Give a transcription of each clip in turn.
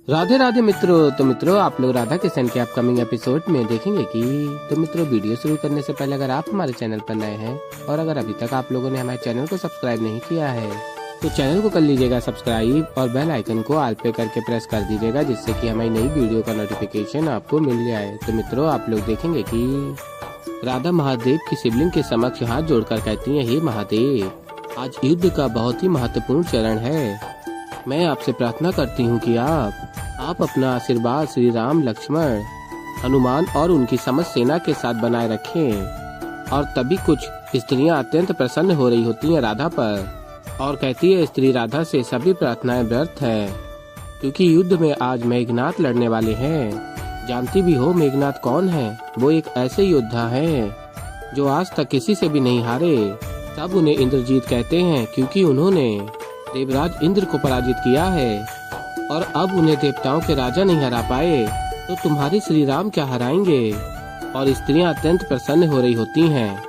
राधे राधे मित्रों। तो मित्रों आप लोग राधा किशन के अपकमिंग एपिसोड में देखेंगे कि तो मित्रों वीडियो शुरू करने से पहले अगर आप हमारे चैनल पर नए हैं और अगर अभी तक आप लोगों ने हमारे चैनल को सब्सक्राइब नहीं किया है तो चैनल को कर लीजिएगा सब्सक्राइब और बेल आइकन को ऑल पे करके प्रेस कर दीजिएगा, जिससे कि हमारी नई वीडियो का नोटिफिकेशन आपको मिल जाए। तो मित्रों आप लोग देखेंगे कि राधा महादेव की शिवलिंग के समक्ष हाथ जोड़कर कहती है, हे महादेव, आज युद्ध का बहुत ही महत्वपूर्ण चरण है। मैं आपसे प्रार्थना करती हूँ कि आप अपना आशीर्वाद श्री राम, लक्ष्मण, हनुमान और उनकी समस्त सेना के साथ बनाए रखें। और तभी कुछ स्त्रियां अत्यंत प्रसन्न हो रही होती हैं राधा पर और कहती है, स्त्री राधा से सभी प्रार्थनाएं व्यर्थ है, क्योंकि युद्ध में आज मेघनाथ लड़ने वाले हैं। जानती भी हो मेघनाथ कौन है? वो एक ऐसे योद्धा है जो आज तक किसी से भी नहीं हारे। सब उन्हें इंद्रजीत कहते हैं, क्योंकि उन्होंने देवराज इंद्र को पराजित किया है और अब उन्हें देवताओं के राजा नहीं हरा पाए, तो तुम्हारे श्री राम क्या हराएंगे? और स्त्रियां अत्यंत प्रसन्न हो रही होती हैं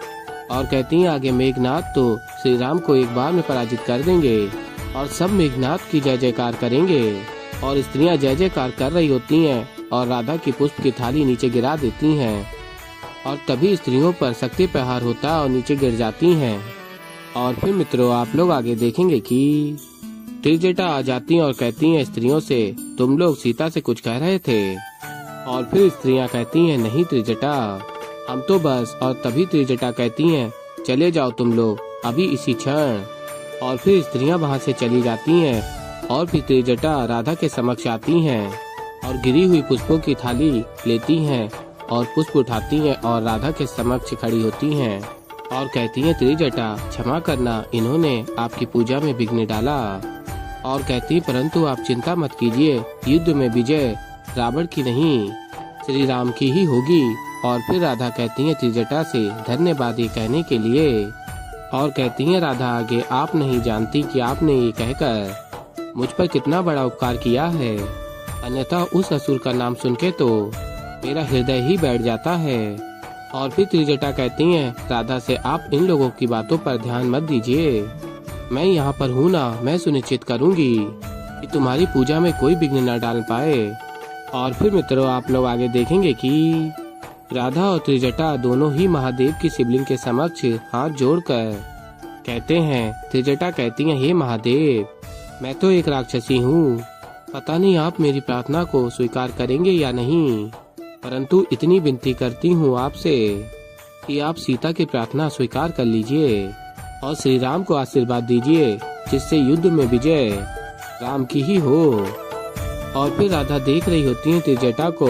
और कहती हैं, आगे मेघनाथ तो श्री राम को एक बार में पराजित कर देंगे। और सब मेघनाथ की जय जयकार करेंगे और स्त्रियां जय जयकार कर रही होती हैं और राधा की पुष्प की थाली नीचे गिरा देती हैं। और तभी स्त्रियों पर शक्ति प्रहार होता है और नीचे गिर जाती हैं। और फिर मित्रों आप लोग आगे देखेंगे कि त्रिजटा आ जाती हैं और कहती हैं स्त्रियों से, तुम लोग सीता से कुछ कह रहे थे? और फिर स्त्रियां कहती हैं, नहीं त्रिजटा, हम तो बस। और तभी त्रिजटा कहती हैं, चले जाओ तुम लोग अभी इसी क्षण। और फिर स्त्रियां वहां से चली जाती हैं और फिर त्रिजटा राधा के समक्ष आती हैं और गिरी हुई पुष्पों की थाली लेती हैं और पुष्प उठाती हैं और राधा के समक्ष खड़ी होती हैं और कहती हैं, त्रिजटा क्षमा करना, इन्होंने आपकी पूजा में विघ्न डाला। और कहती, परंतु आप चिंता मत कीजिए, युद्ध में विजय रावण की नहीं श्री राम की ही होगी। और फिर राधा कहती है त्रिजटा से धन्यवाद ये कहने के लिए। और कहती है राधा आगे, आप नहीं जानती कि आपने ये कहकर मुझ पर कितना बड़ा उपकार किया है, अन्यथा उस असुर का नाम सुन के तो मेरा हृदय ही बैठ जाता है। और फिर त्रिजटा कहती हैं राधा से, आप इन लोगों की बातों पर ध्यान मत दीजिए, मैं यहाँ पर हूँ ना, मैं सुनिश्चित करूँगी कि तुम्हारी पूजा में कोई विघ्न न डाल पाए। और फिर मित्रों आप लोग आगे देखेंगे कि राधा और त्रिजटा दोनों ही महादेव की शिवलिंग के समक्ष हाथ जोड़कर कहते हैं, त्रिजटा कहती हैं, हे महादेव, मैं तो एक राक्षसी हूँ, पता नहीं आप मेरी प्रार्थना को स्वीकार करेंगे या नहीं, परंतु इतनी विनती करती हूँ आपसे कि आप सीता की प्रार्थना स्वीकार कर लीजिए और श्री राम को आशीर्वाद दीजिए, जिससे युद्ध में विजय राम की ही हो। और फिर राधा देख रही होती है त्रिजटा को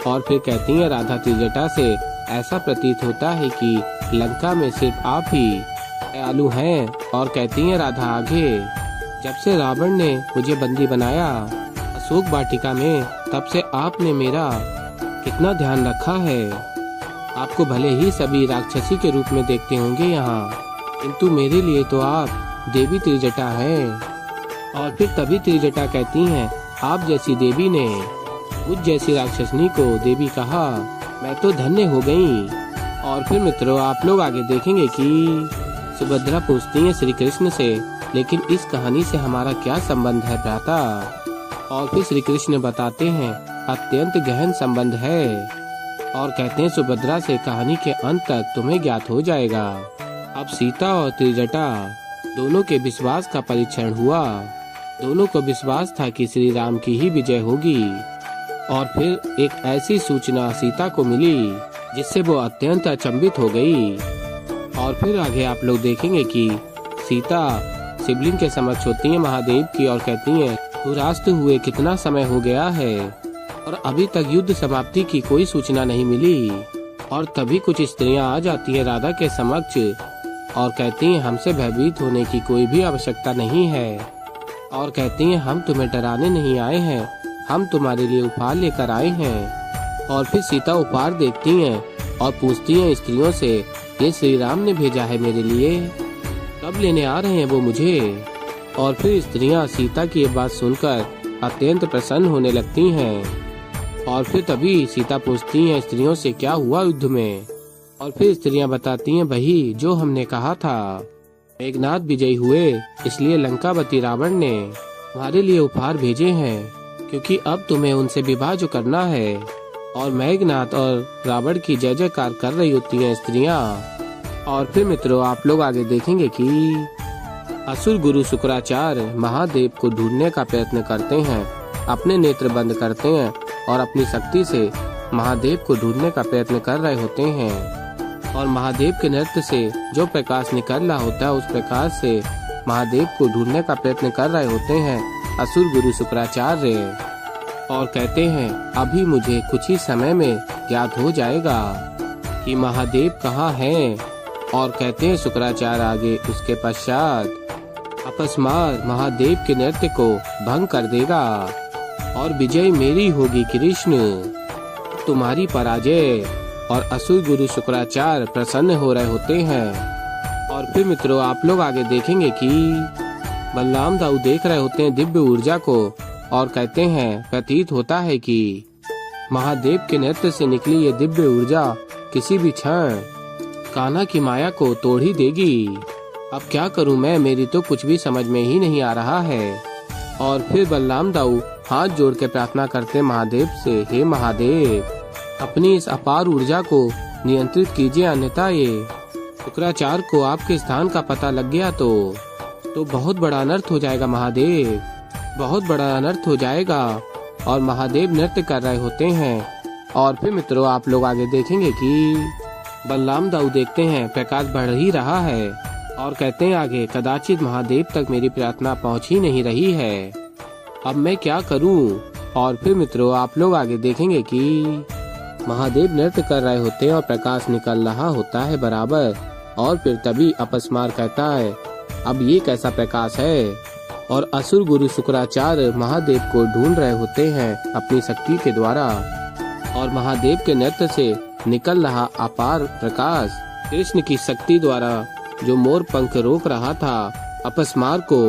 और फिर कहती है राधा त्रिजटा से, ऐसा प्रतीत होता है कि लंका में सिर्फ आप ही दयालु हैं। और कहती है राधा आगे, जब से रावण ने मुझे बंदी बनाया अशोक वाटिका में, तब से आपने मेरा कितना ध्यान रखा है। आपको भले ही सभी राक्षसी के रूप में देखते होंगे यहाँ, किंतु मेरे लिए तो आप देवी त्रिजटा हैं। और फिर तभी त्रिजटा कहती हैं, आप जैसी देवी ने मुझ जैसी राक्षसनी को देवी कहा, मैं तो धन्य हो गई। और फिर मित्रों आप लोग आगे देखेंगे कि सुभद्रा पूछती हैं श्री कृष्ण से, लेकिन इस कहानी से हमारा क्या संबंध है भ्राता? और फिर श्री कृष्ण बताते हैं, अत्यंत गहन संबंध है। और कहते हैं सुभद्रा से, कहानी के अंत तक तुम्हें ज्ञात हो जाएगा। अब सीता और त्रिजटा दोनों के विश्वास का परीक्षण हुआ। दोनों को विश्वास था कि श्री राम की ही विजय होगी। और फिर एक ऐसी सूचना सीता को मिली जिससे वो अत्यंत अचंभित हो गई। और फिर आगे आप लोग देखेंगे कि सीता शिवलिंग के समक्ष होती है महादेव की और कहती हैं, सूर्यास्त हुए कितना समय हो गया है और अभी तक युद्ध समाप्ति की कोई सूचना नहीं मिली। और तभी कुछ स्त्रियां आ जाती हैं राधा के समक्ष और कहती हैं, हमसे भयभीत होने की कोई भी आवश्यकता नहीं है। और कहती हैं, हम तुम्हें डराने नहीं आए हैं, हम तुम्हारे लिए उपहार लेकर आए हैं। और फिर सीता उपहार देखती हैं और पूछती हैं स्त्रियों से, ये श्री राम ने भेजा है मेरे लिए, कब लेने आ रहे हैं वो मुझे? और फिर स्त्रियां सीता की ये बात सुनकर अत्यंत प्रसन्न होने लगती हैं। और फिर तभी सीता पूछती हैं स्त्रियों से, क्या हुआ युद्ध में? और फिर स्त्रियां बताती हैं, वही जो हमने कहा था, मेघनाथ विजयी हुए, इसलिए लंकावती रावण ने तुम्हारे लिए उपहार भेजे हैं, क्योंकि अब तुम्हें उनसे विवाह जो करना है। और मेघनाथ और रावण की जय जयकार कर रही होती हैं स्त्रियां। और फिर मित्रों आप लोग आगे देखेंगे कि असुर गुरु शुक्राचार्य महादेव को ढूंढने का प्रयत्न करते हैं, अपने नेत्र बंद करते हैं और अपनी शक्ति से महादेव को ढूंढने का प्रयत्न कर रहे होते हैं। और महादेव के नृत्य से जो प्रकाश निकल रहा होता है उस प्रकाश से महादेव को ढूंढने का प्रयत्न कर रहे होते हैं असुर गुरु शुक्राचार्य। और कहते हैं अभी मुझे कुछ ही समय में ज्ञात हो जाएगा कि महादेव कहाँ हैं। और कहते हैं शुक्राचार्य आगे उसके पश्चात अपस्मार महादेव के नृत्य को भंग कर देगा और विजय मेरी होगी कृष्ण, तुम्हारी पराजय। और असुर गुरु शुक्राचार्य प्रसन्न हो रहे होते हैं। और फिर मित्रों आप लोग आगे देखेंगे कि बलराम दाऊ देख रहे होते हैं दिव्य ऊर्जा को और कहते हैं प्रतीत होता है कि महादेव के नृत्य से निकली ये दिव्य ऊर्जा किसी भी क्षण कान्हा की माया को तोड़ ही देगी। अब क्या करूं मैं, मेरी तो कुछ भी समझ में ही नहीं आ रहा है। और फिर बलराम दाऊ हाथ जोड़ के प्रार्थना करते महादेव से, हे महादेव अपनी इस अपार ऊर्जा को नियंत्रित कीजिए, अन्यथा ये शुक्राचार्य को आपके स्थान का पता लग गया तो बहुत बड़ा अनर्थ हो जाएगा महादेव, बहुत बड़ा अनर्थ हो जाएगा। और महादेव नृत्य कर रहे होते हैं। और फिर मित्रों आप लोग आगे देखेंगे कि बलराम दाऊ देखते हैं प्रकाश बढ़ ही रहा है और कहते हैं आगे कदाचित महादेव तक मेरी प्रार्थना पहुंच ही नहीं रही है, अब मैं क्या करूं। और फिर मित्रों आप लोग आगे देखेंगे कि महादेव नृत्य कर रहे होते हैं और प्रकाश निकल रहा होता है बराबर। और फिर तभी अपस्मार कहता है अब ये कैसा प्रकाश है। और असुर गुरु शुक्राचार्य महादेव को ढूंढ रहे होते हैं अपनी शक्ति के द्वारा। और महादेव के नृत्य से निकल रहा अपार प्रकाश कृष्ण की शक्ति द्वारा जो मोर पंख रोक रहा था अपस्मार को,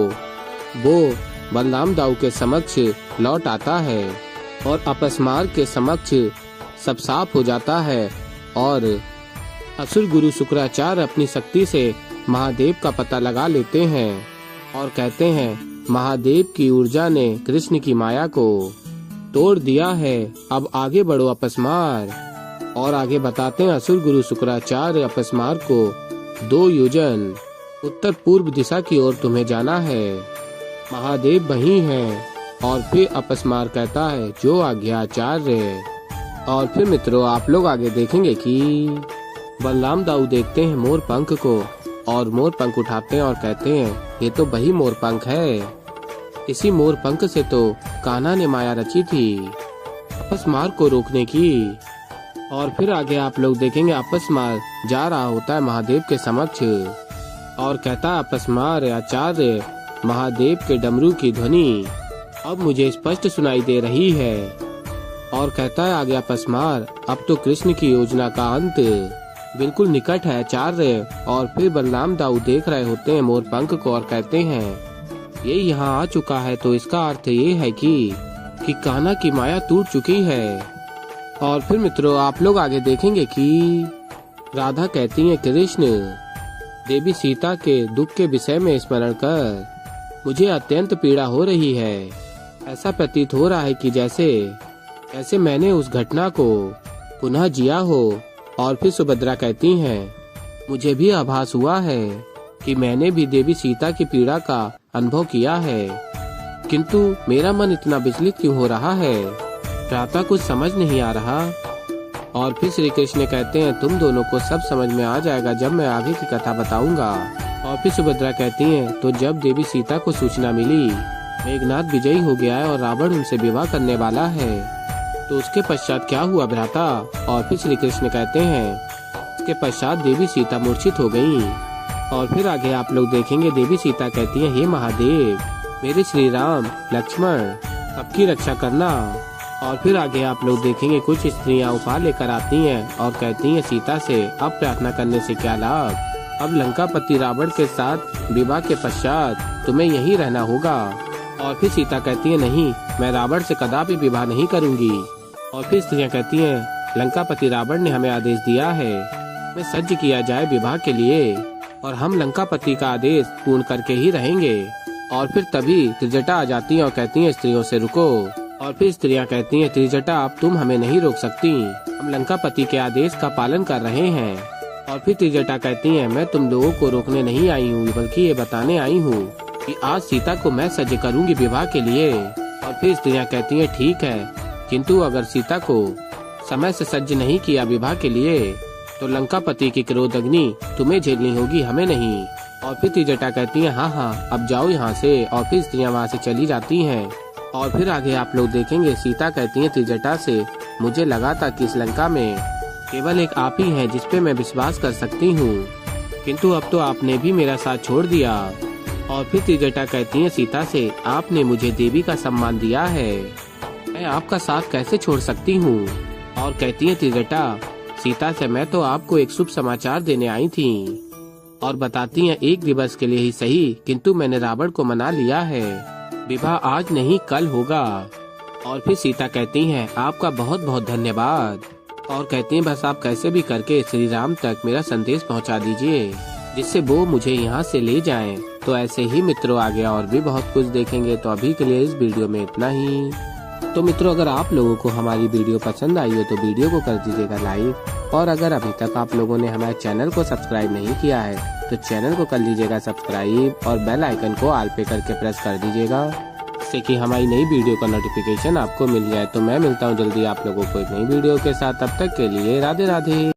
वो बलराम दाऊ के समक्ष लौट आता है। और अपस्मार के समक्ष सब साफ हो जाता है। और असुर गुरु शुक्राचार्य अपनी शक्ति से महादेव का पता लगा लेते हैं और कहते हैं महादेव की ऊर्जा ने कृष्ण की माया को तोड़ दिया है, अब आगे बढ़ो अपस्मार। और आगे बताते हैं असुर गुरु शुक्राचार्य अपस्मार को 2 योजन उत्तर पूर्व दिशा की ओर तुम्हें जाना है, महादेव वहीं हैं। और फिर अपस्मार कहता है जो आज्ञाचार्य। और फिर मित्रों आप लोग आगे देखेंगे कि बलराम दाऊ देखते हैं मोर पंख को और मोर पंख उठाते हैं और कहते हैं ये तो वही मोर पंख है, इसी मोर पंख से तो कान्हा ने माया रची थी अपस्मार को रोकने की। और फिर आगे आप लोग देखेंगे अपस्मार जा रहा होता है महादेव के समक्ष और कहता है अपस्मार आचार्य महादेव के डमरू की ध्वनि अब मुझे स्पष्ट सुनाई दे रही है। और कहता है आगे अपस्मार अब तो कृष्ण की योजना का अंत बिल्कुल निकट है आचार्य। और फिर बलराम दाऊ देख रहे होते हैं मोर पंख को और कहते हैं ये यहाँ आ चुका है तो इसका अर्थ ये है कि कान्हा की माया टूट चुकी है। और फिर मित्रों आप लोग आगे देखेंगे कि राधा कहती है कृष्ण देवी सीता के दुख के विषय में स्मरण कर मुझे अत्यंत पीड़ा हो रही है, ऐसा प्रतीत हो रहा है कि जैसे मैंने उस घटना को पुनः जिया हो। और फिर सुभद्रा कहती हैं मुझे भी आभास हुआ है कि मैंने भी देवी सीता की पीड़ा का अनुभव किया है, किंतु मेरा मन इतना विचलित क्यों हो रहा है, प्रातः कुछ समझ नहीं आ रहा। और फिर श्री कृष्ण कहते हैं तुम दोनों को सब समझ में आ जाएगा जब मैं आगे की कथा बताऊंगा। और फिर सुभद्रा कहती हैं तो जब देवी सीता को सूचना मिली मेघनाथ विजयी हो गया है और रावण उनसे विवाह करने वाला है तो उसके पश्चात क्या हुआ भ्राता। और फिर श्री कृष्ण कहते हैं उसके पश्चात देवी सीता मूर्छित हो गयी। और फिर आगे आप लोग देखेंगे देवी सीता कहती हैं हे महादेव मेरे श्री राम लक्ष्मण सबकी रक्षा करना। और फिर आगे आप लोग देखेंगे कुछ स्त्रियां उपहार लेकर आती हैं और कहती हैं सीता से अब प्रार्थना करने से क्या लाभ, अब लंकापति रावण के साथ विवाह के पश्चात तुम्हें यहीं रहना होगा। और फिर सीता कहती है नहीं मैं रावण से कदापि विवाह नहीं करूंगी। और फिर स्त्रियां कहती हैं लंकापति रावण ने हमें आदेश दिया है मैं सज्ज किया जाए विवाह के लिए और हम लंकापति का आदेश पूर्ण करके ही रहेंगे। और फिर तभी त्रिजटा आ जाती है और कहती है स्त्रियों से रुको और फिर स्त्रियां कहती हैं, त्रिजटा अब तुम हमें नहीं रोक सकती, हम लंकापति के आदेश का पालन कर रहे हैं। और फिर त्रिजटा कहती हैं, मैं तुम लोगों को रोकने नहीं आई हूँ, बल्कि ये बताने आई हूँ कि आज सीता को मैं सज्ज करूँगी विवाह के लिए। और फिर स्त्रियां कहती हैं, ठीक है, किंतु अगर सीता को समय से सज्ज नहीं किया विवाह के लिए तो लंकापति की क्रोध अग्नि तुम्हें झेलनी होगी, हमें नहीं। और फिर त्रिजटा कहती हैं, हाँ हाँ अब जाओ यहाँ से। और फिर स्त्रियां वहाँ से चली जाती हैं। और फिर आगे आप लोग देखेंगे, सीता कहती हैं त्रिजटा से, मुझे लगा था कि इस लंका में केवल एक आप ही हैं जिस पे मैं विश्वास कर सकती हूँ, किंतु अब तो आपने भी मेरा साथ छोड़ दिया। और फिर त्रिजटा कहती हैं सीता से, आपने मुझे देवी का सम्मान दिया है, मैं आपका साथ कैसे छोड़ सकती हूँ। और कहती हैं त्रिजटा सीता से, मैं तो आपको एक शुभ समाचार देने आई थी। और बताती हैं, एक दिवस के लिए ही सही, किंतु मैंने रावण को मना लिया है, विवाह आज नहीं कल होगा। और फिर सीता कहती हैं, आपका बहुत बहुत धन्यवाद। और कहती हैं, बस आप कैसे भी करके श्री राम तक मेरा संदेश पहुंचा दीजिए, जिससे वो मुझे यहाँ से ले जाएं। तो ऐसे ही मित्रों आगे और भी बहुत कुछ देखेंगे। तो अभी के लिए इस वीडियो में इतना ही। तो मित्रों, अगर आप लोगों को हमारी वीडियो पसंद आई हो तो वीडियो को कर दीजिएगा लाइक। और अगर अभी तक आप लोगों ने हमारे चैनल को सब्सक्राइब नहीं किया है तो चैनल को कर लीजिएगा सब्सक्राइब और बेल आइकन को ऑल पे करके प्रेस कर दीजिएगा, जिससे कि हमारी नई वीडियो का नोटिफिकेशन आपको मिल जाए। तो मैं मिलता हूँ जल्दी आप लोगों को एक नई वीडियो के साथ। तब तक के लिए राधे राधे।